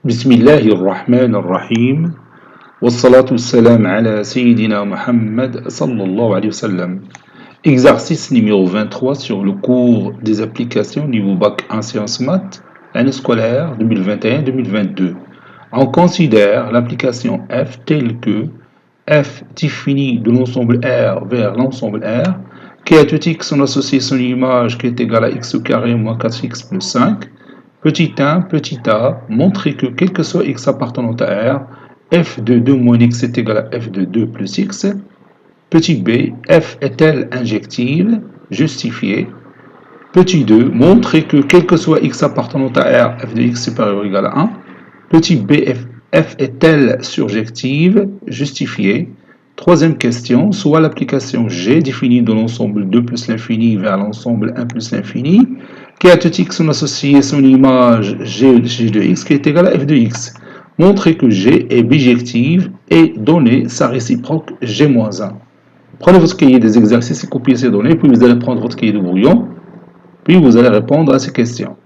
بسم الله الرحمن الرحيم والصلاة والسلام على سيدنا Muhammad sallallahu alayhi wa sallam. Exercice numéro 23 sur le cours des applications niveau bac 1 sciences maths, année scolaire 2021-2022. On considère l'application f telle que f définit de l'ensemble R vers l'ensemble R, qui a tout x son associé son image qui est égale à x au carré moins 4x plus 5. Petit 1, petit a, montrer que quel que soit x appartenant à R, f de 2 moins x est égal à f de 2 plus x. Petit b, f est-elle injective? Justifier. Petit 2, montrer que quel que soit x appartenant à R, f de x supérieur ou égal à 1. Petit b, f est-elle surjective? Justifier. Troisième question, soit l'application G définie de l'ensemble 2 plus l'infini vers l'ensemble 1 plus l'infini, qui a tout x son associé son image G de x qui est égal à f de x. Montrer que G est bijective et donner sa réciproque G-1. Prenez votre cahier des exercices et copiez ces données, puis vous allez prendre votre cahier de brouillon, puis vous allez répondre à ces questions.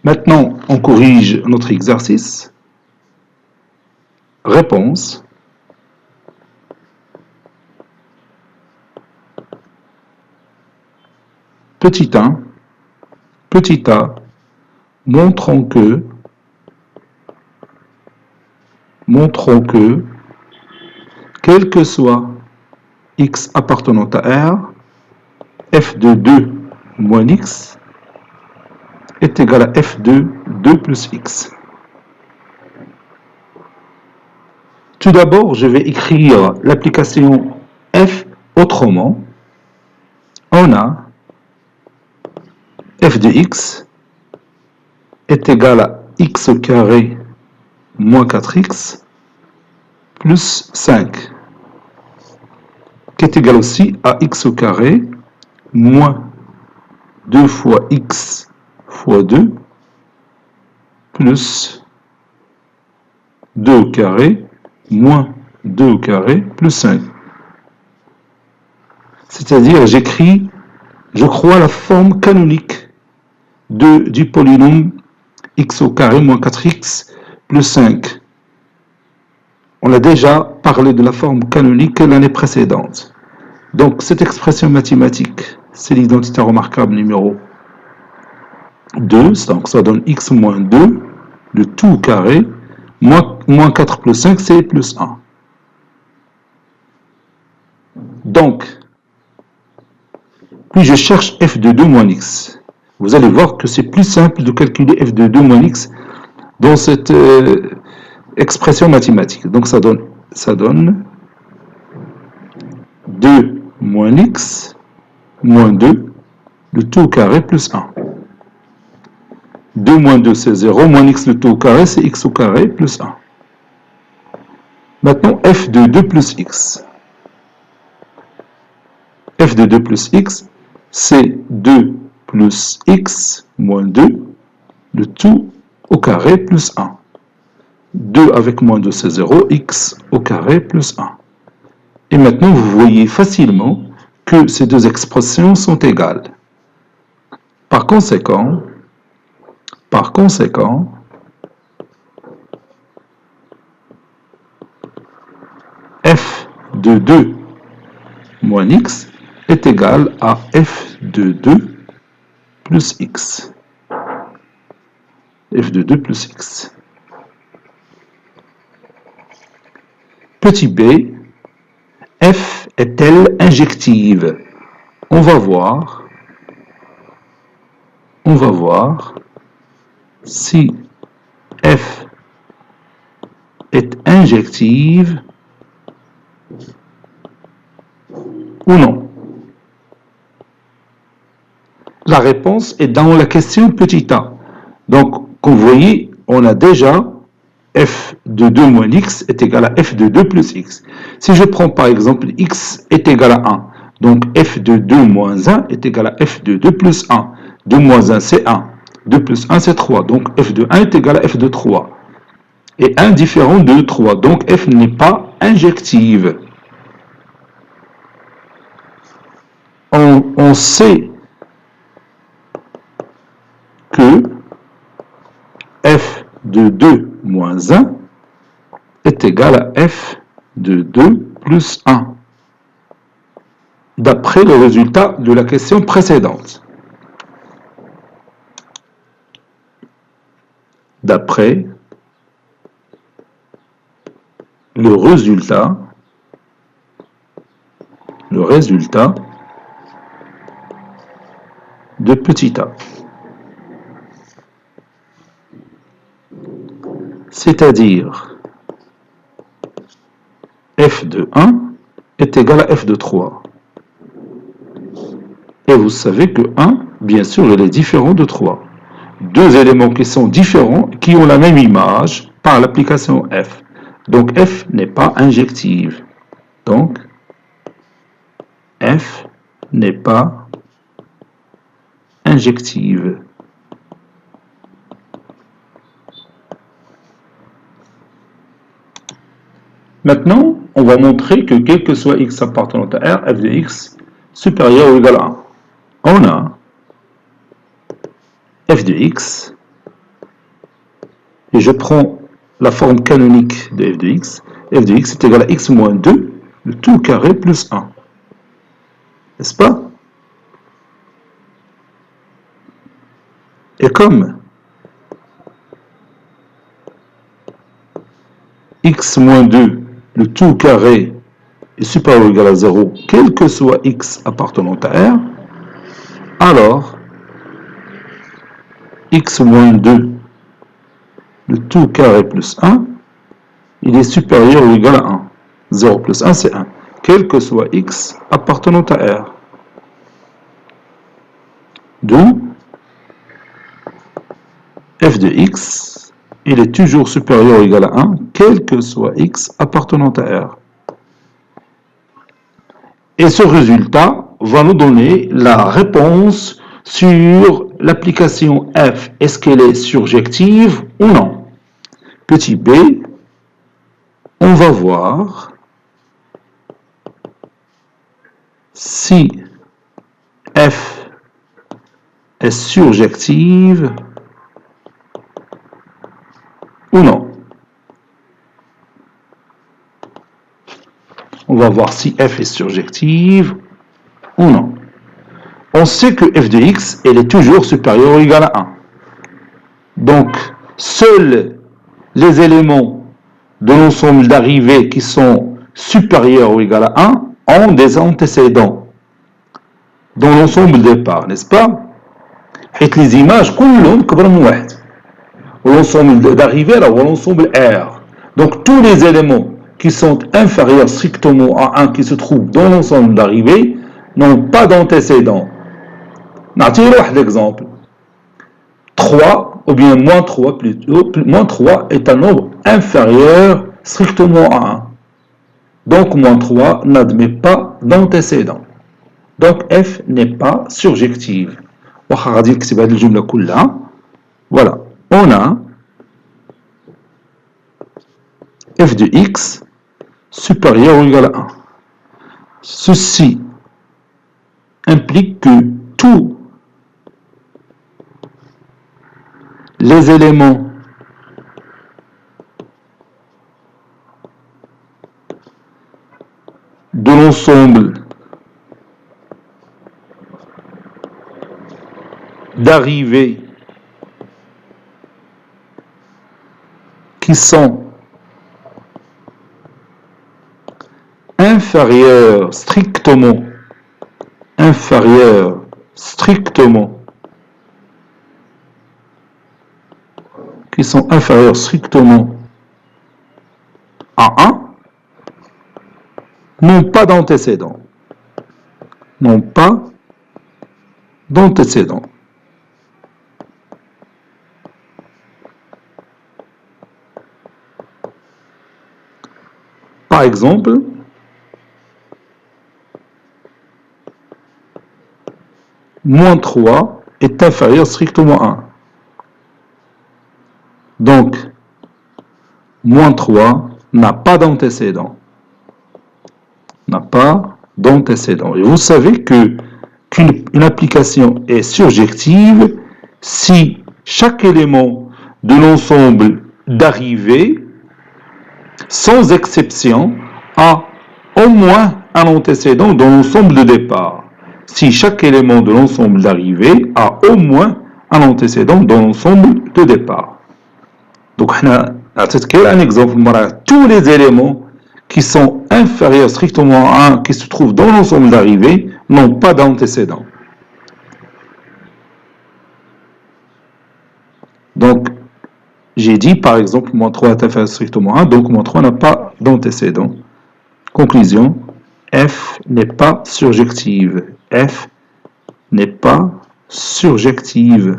Maintenant, on corrige notre exercice. Réponse. Petit 1, petit a, montrons que, quel que soit x appartenant à R, f de 2 moins x est égal à f de 2 plus x. Tout d'abord, je vais écrire l'application f autrement. On a f de x est égal à x au carré moins 4x plus 5, qui est égal aussi à x au carré moins 2 fois x fois 2 plus 2 au carré moins 2 au carré plus 5. C'est-à-dire, j'écris, je crois, la forme canonique du polynôme x au carré moins 4x plus 5. On a déjà parlé de la forme canonique l'année précédente. Donc, cette expression mathématique, c'est l'identité remarquable numéro 2. Donc, ça donne x moins 2, le tout au carré, moins 4 plus 5, c'est plus 1. Donc, puis je cherche f de 2 moins x. Vous allez voir que c'est plus simple de calculer f de 2 moins x dans cette expression mathématique. Donc ça donne 2 moins x moins 2, le tout au carré plus 1. 2 moins 2 c'est 0, moins x le tout au carré c'est x au carré plus 1. Maintenant f de 2 plus x. f de 2 plus x c'est 2 plus x moins 2, le tout au carré plus 1. 2 avec moins 2 c'est 0, x au carré plus 1. Et maintenant vous voyez facilement que ces deux expressions sont égales. Par conséquent, f de 2 moins x est égal à f de 2 plus x. f de 2 plus x. Petit b, f est-elle injective? On va voir si f est injective ou non. La réponse est dans la question petit a. Donc, comme vous voyez, on a déjà f de 2 moins x est égal à f de 2 plus x. Si je prends par exemple x est égal à 1, donc f de 2 moins 1 est égal à f de 2 plus 1. 2 moins 1 c'est 1, 2 plus 1 c'est 3, donc f de 1 est égal à f de 3. Et 1 différent de 3, donc f n'est pas injective. On sait que de 2 moins 1 est égal à f de 2 plus 1, d'après le résultat de la question précédente. D'après le résultat de petit a. C'est-à-dire f de 1 est égal à f de 3. Et vous savez que 1, bien sûr, il est différent de 3. Deux éléments qui sont différents, qui ont la même image par l'application f. Donc f n'est pas injective. Donc f n'est pas injective. Maintenant, on va montrer que quel que soit x appartenant à R, f de x supérieur ou égal à 1. On a f de x, et je prends la forme canonique de f de x est égal à x moins 2, le tout carré plus 1. N'est-ce pas? Et comme x moins 2, le tout carré est supérieur ou égal à 0, quel que soit x appartenant à R, alors x moins 2, le tout carré plus 1, il est supérieur ou égal à 1. 0 plus 1, c'est 1. Quel que soit x appartenant à R. D'où f de x, il est toujours supérieur ou égal à 1, quel que soit x appartenant à R. Et ce résultat va nous donner la réponse sur l'application f. Est-ce qu'elle est surjective ou non? Petit b, on va voir si f est surjective ou non. On va voir si f est surjective ou non. On sait que f de x, elle est toujours supérieure ou égale à 1. Donc, seuls les éléments de l'ensemble d'arrivées qui sont supérieurs ou égaux à 1 ont des antécédents dans l'ensemble départ, n'est-ce pas? Et les images, l'ensemble d'arrivée, alors l'ensemble R. Donc, tous les éléments qui sont inférieurs strictement à 1 qui se trouvent dans l'ensemble d'arrivée n'ont pas d'antécédents. N'attire un exemple. 3, ou bien moins 3 plutôt, moins 3 est un nombre inférieur strictement à 1. Donc, moins 3 n'admet pas d'antécédent. Donc, f n'est pas surjective. Voilà. On a f de x supérieur ou égal à 1. Ceci implique que tous les éléments de l'ensemble d'arrivées qui sont inférieurs strictement à 1 n'ont pas d'antécédent. Par exemple, moins 3 est inférieur strictement à 1. Donc, moins 3 n'a pas d'antécédent. Et vous savez qu'une application est surjective si chaque élément de l'ensemble d'arriver, sans exception, à au moins un antécédent dans l'ensemble de départ. Si chaque élément de l'ensemble d'arrivée a au moins un antécédent dans l'ensemble de départ. Donc, on a un exemple, tous les éléments qui sont inférieurs strictement à 1, qui se trouvent dans l'ensemble d'arrivée, n'ont pas d'antécédent. Donc, j'ai dit par exemple, moins 3 est inférieur strictement à 1, donc moins 3 n'a pas d'antécédent. Conclusion, F n'est pas surjective. F n'est pas surjective.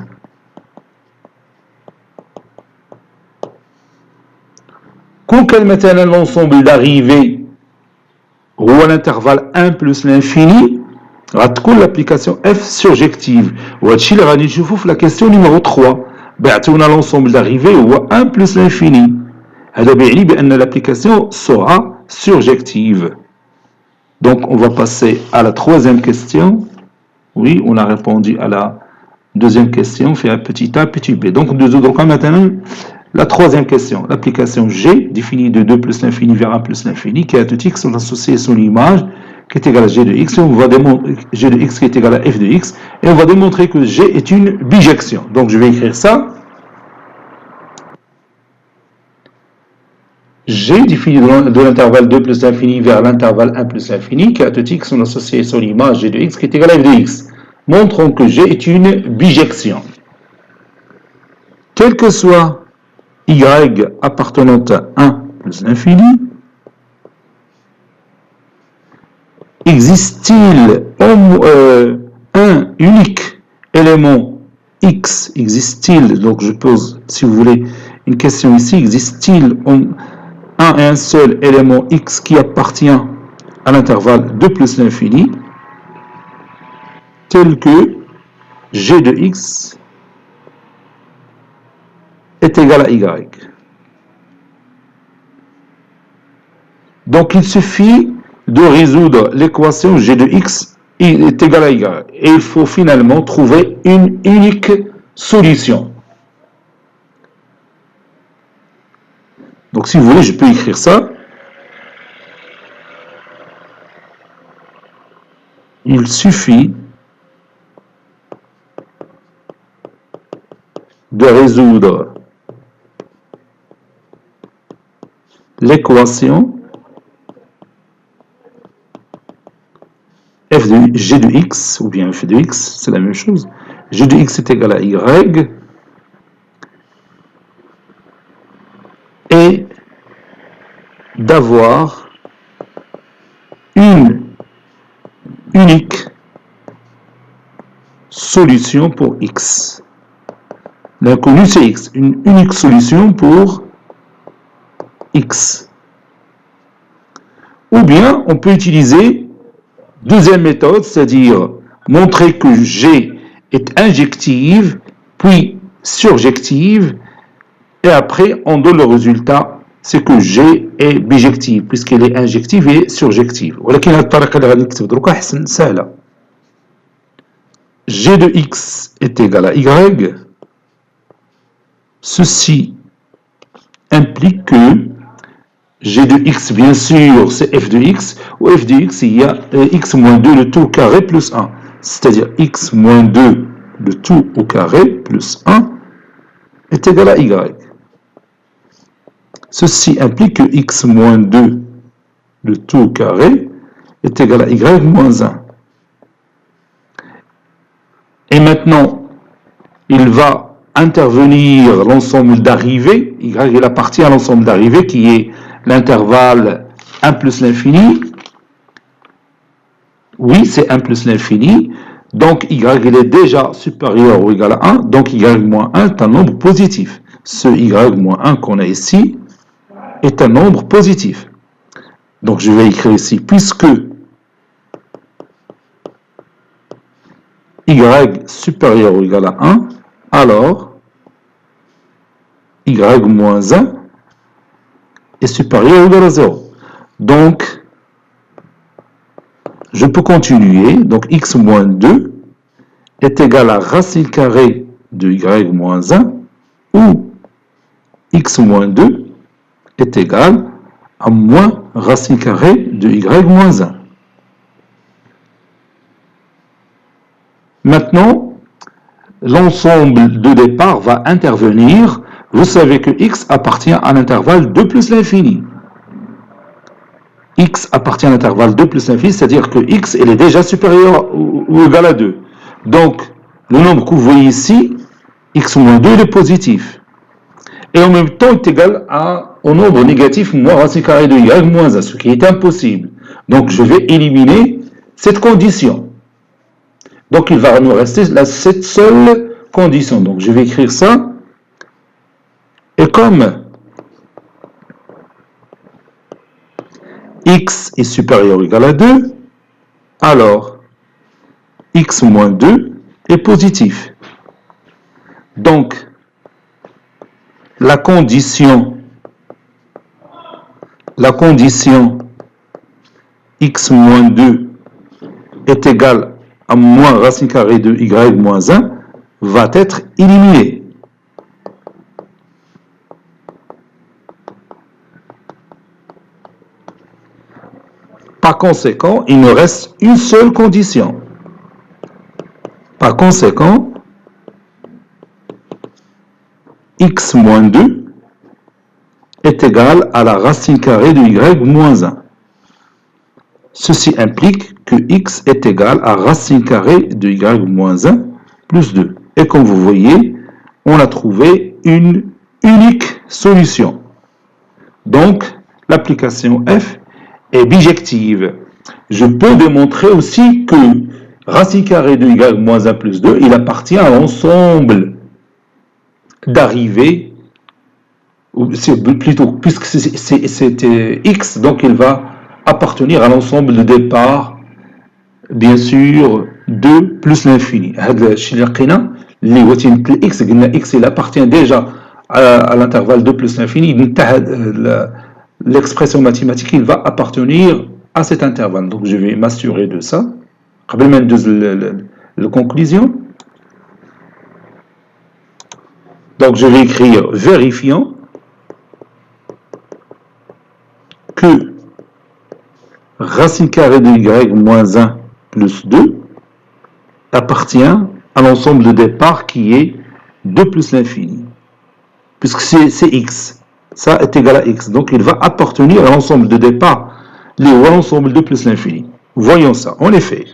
Quand مثلا l'ensemble d'arrivée ou l'intervalle 1 plus l'infini, غتكون l'application F surjective. وهادشي اللي غادي نشوفو في la question numéro 3. بعتونا l'ensemble d'arrivée هو 1 plus l'infini. هذا بيعني بأن l'application sera surjective. Donc on va passer à la troisième question. Oui, on a répondu à la deuxième question, fait un petit A, petit B. Donc maintenant, la troisième question, l'application G, définie de 2 plus l'infini vers 1 plus l'infini, qui a tout x, on associe son image, qui est égale à G de x, et on va démontrer G de x qui est égal à f de x, et on va démontrer que G est une bijection. Donc je vais écrire ça. G défini de l'intervalle 2 plus l'infini vers l'intervalle 1 plus l'infini, qui a tout x, on associe son image G de x qui est égal à f de x. Montrons que G est une bijection. Quel que soit y appartenant à 1 plus l'infini, existe-t-il un unique élément x, existe-t-il, donc je pose, si vous voulez, une question ici, existe-t-il un et un seul élément x qui appartient à l'intervalle 2 plus l'infini, tel que g de x est égal à y. Donc il suffit de résoudre l'équation g de x est égal à y. Et il faut finalement trouver une unique solution. Donc si vous voulez, je peux écrire ça. Il suffit de résoudre l'équation f de g de x, ou bien f de x, c'est la même chose. G de x est égal à y, et d'avoir une unique solution pour x. L'inconnu c'est x, une unique solution pour x. Ou bien on peut utiliser deuxième méthode, c'est-à-dire montrer que G est injective, puis surjective, et après on donne le résultat, c'est que G est bijective, puisqu'elle est injective et surjective. ولكن هذه الطريقة اللي غادي نكتب دروك أحسن سهلة. G de x est égal à y. Ceci implique que G de x, bien sûr, c'est f de x, ou f de x, il y a x moins 2 le tout au carré plus 1. C'est-à-dire x moins 2 le tout au carré plus 1 est égal à y. Ceci implique que x moins 2 le tout au carré est égal à y moins 1. Et maintenant, il va intervenir l'ensemble d'arrivées. Y il appartient à l'ensemble d'arrivées qui est l'intervalle 1 plus l'infini. Oui, c'est 1 plus l'infini. Donc, y il est déjà supérieur ou égal à 1. Donc, y moins 1 est un nombre positif. Ce y moins 1 qu'on a ici est un nombre positif. Donc, je vais écrire ici, puisque y supérieur ou égal à 1, alors y moins 1 est supérieur ou égal à 0. Donc, je peux continuer. Donc, x moins 2 est égal à racine carrée de y moins 1, où x moins 2 est égal à moins racine carrée de y moins 1. Maintenant, l'ensemble de départ va intervenir. Vous savez que x appartient à l'intervalle 2 plus l'infini. X appartient à l'intervalle 2 plus l'infini, c'est-à-dire que x il est déjà supérieur ou égal à 2. Donc, le nombre que vous voyez ici, x moins 2, il est positif. Et en même temps, il est égal au nombre négatif moins racine carrée de y moins 1, ce qui est impossible. Donc, je vais éliminer cette condition. Donc, il va nous rester cette seule condition. Donc, je vais écrire ça. Et comme x est supérieur ou égal à 2, alors x moins 2 est positif. Donc, la condition x moins 2 est égale à moins racine carrée de y moins 1 va être éliminée. Par conséquent, il nous reste une seule condition. Par conséquent, x moins 2 est égal à la racine carrée de y moins 1. Ceci implique que x est égal à racine carrée de y moins 1 plus 2. Et comme vous voyez, on a trouvé une unique solution. Donc, l'application f est bijective. Je peux démontrer aussi que racine carrée de y moins 1 plus 2, il appartient à l'ensemble d'arrivées, plutôt, puisque c'est x, donc il va appartenir à l'ensemble de départ, bien sûr, 2 plus l'infini. X, il appartient déjà à l'intervalle 2 plus l'infini. L'expression mathématique, il va appartenir à cet intervalle. Donc, je vais m'assurer de ça. La conclusion. Donc, je vais écrire vérifiant que racine carrée de y moins 1 plus 2 appartient à l'ensemble de départ qui est 2 plus l'infini. Puisque c'est x. Ça est égal à x. Donc, il va appartenir à l'ensemble de départ, l'ensemble 2 plus l'infini. Voyons ça. En effet,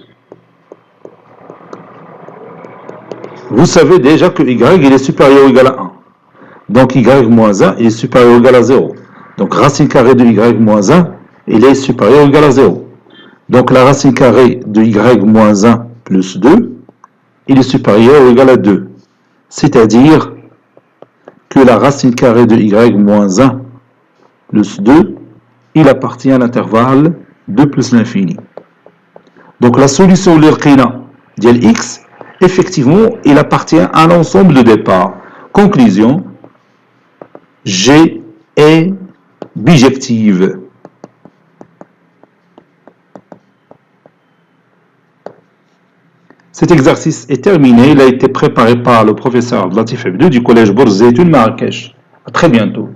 vous savez déjà que y il est supérieur ou égal à 1. Donc, y moins 1 il est supérieur ou égal à 0. Donc, racine carrée de y moins 1, il est supérieur ou égal à 0. Donc, la racine carrée de y moins 1 plus 2, il est supérieur ou égal à 2. C'est-à-dire que la racine carrée de y moins 1 plus 2, il appartient à l'intervalle 2 plus l'infini. Donc, la solution de l'irqina d'L x, effectivement, il appartient à l'ensemble de départ. Conclusion, G est bijective. Cet exercice est terminé. Il a été préparé par le professeur Latif Abdou du collège Bourz Zeytoun Marrakech. À très bientôt.